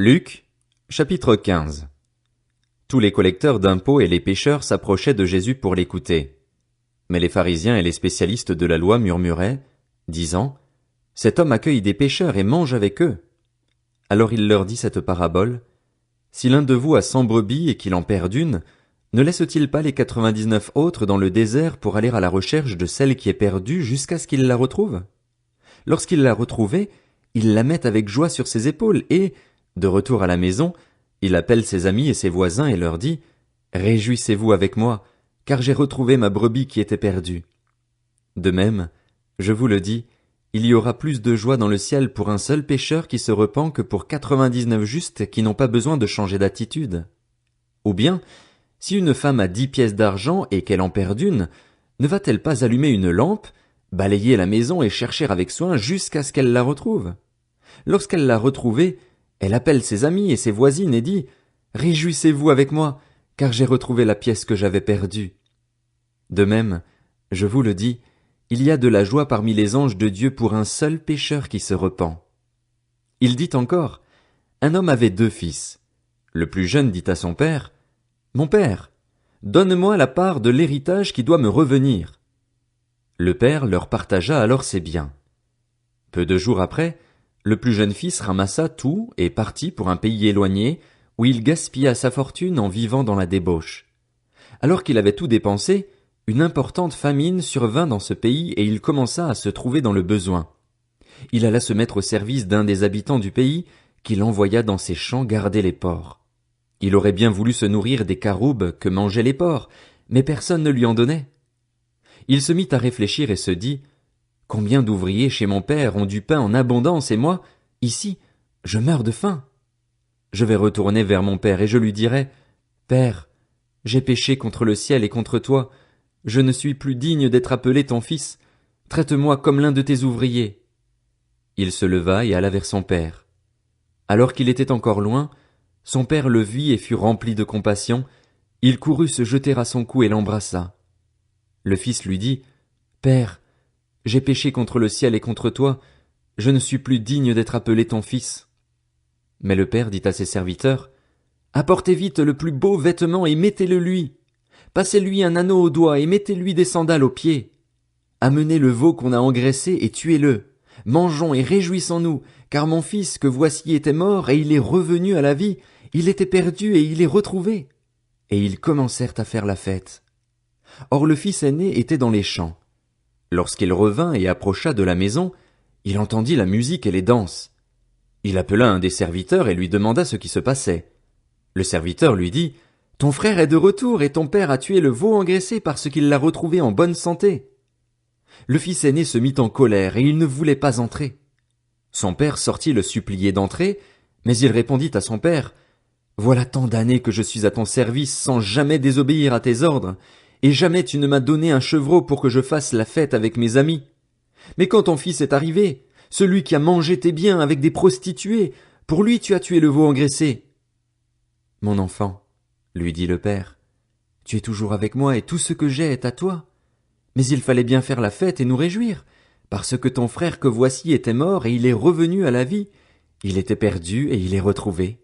Luc, chapitre 15. Tous les collecteurs d'impôts et les pécheurs s'approchaient de Jésus pour l'écouter. Mais les pharisiens et les spécialistes de la loi murmuraient, disant, « Cet homme accueille des pécheurs et mange avec eux. » Alors il leur dit cette parabole, « Si l'un de vous a 100 brebis et qu'il en perd une, ne laisse-t-il pas les 99 autres dans le désert pour aller à la recherche de celle qui est perdue jusqu'à ce qu'il la retrouve? Lorsqu'il l'a retrouvée, il la met avec joie sur ses épaules et, de retour à la maison, il appelle ses amis et ses voisins et leur dit, « Réjouissez-vous avec moi, car j'ai retrouvé ma brebis qui était perdue. » De même, je vous le dis, il y aura plus de joie dans le ciel pour un seul pécheur qui se repent que pour 99 justes qui n'ont pas besoin de changer d'attitude. Ou bien, si une femme a 10 pièces d'argent et qu'elle en perd une, ne va-t-elle pas allumer une lampe, balayer la maison et chercher avec soin jusqu'à ce qu'elle la retrouve? Lorsqu'elle l'a retrouvée, elle appelle ses amis et ses voisines et dit, « Réjouissez-vous avec moi, car j'ai retrouvé la pièce que j'avais perdue. » De même, je vous le dis, il y a de la joie parmi les anges de Dieu pour un seul pécheur qui se repent. Il dit encore, un homme avait 2 fils. Le plus jeune dit à son père, « Mon père, donne-moi la part de l'héritage qui doit me revenir. » Le père leur partagea alors ses biens. Peu de jours après, le plus jeune fils ramassa tout et partit pour un pays éloigné, où il gaspilla sa fortune en vivant dans la débauche. Alors qu'il avait tout dépensé, une importante famine survint dans ce pays et il commença à se trouver dans le besoin. Il alla se mettre au service d'un des habitants du pays, qu'il envoya dans ses champs garder les porcs. Il aurait bien voulu se nourrir des caroubes que mangeaient les porcs, mais personne ne lui en donnait. Il se mit à réfléchir et se dit, « Combien d'ouvriers chez mon père ont du pain en abondance et moi, ici, je meurs de faim. Je vais retourner vers mon père et je lui dirai, « Père, j'ai péché contre le ciel et contre toi. Je ne suis plus digne d'être appelé ton fils. Traite-moi comme l'un de tes ouvriers. » Il se leva et alla vers son père. Alors qu'il était encore loin, son père le vit et fut rempli de compassion. Il courut se jeter à son cou et l'embrassa. Le fils lui dit, « Père, j'ai péché contre le ciel et contre toi, je ne suis plus digne d'être appelé ton fils. » Mais le père dit à ses serviteurs, « Apportez vite le plus beau vêtement et mettez-le lui. Passez-lui un anneau au doigt et mettez-lui des sandales aux pieds. Amenez le veau qu'on a engraissé et tuez-le. Mangeons et réjouissons-nous, car mon fils que voici était mort et il est revenu à la vie, il était perdu et il est retrouvé. » Et ils commencèrent à faire la fête. Or le fils aîné était dans les champs. Lorsqu'il revint et approcha de la maison, il entendit la musique et les danses. Il appela un des serviteurs et lui demanda ce qui se passait. Le serviteur lui dit, « Ton frère est de retour et ton père a tué le veau engraissé parce qu'il l'a retrouvé en bonne santé. » Le fils aîné se mit en colère et il ne voulait pas entrer. Son père sortit le supplier d'entrer, mais il répondit à son père, « Voilà tant d'années que je suis à ton service sans jamais désobéir à tes ordres, et jamais tu ne m'as donné un chevreau pour que je fasse la fête avec mes amis. Mais quand ton fils est arrivé, celui qui a mangé tes biens avec des prostituées, pour lui tu as tué le veau engraissé. » « Mon enfant, lui dit le père, tu es toujours avec moi et tout ce que j'ai est à toi. Mais il fallait bien faire la fête et nous réjouir, parce que ton frère que voici était mort et il est revenu à la vie. Il était perdu et il est retrouvé. »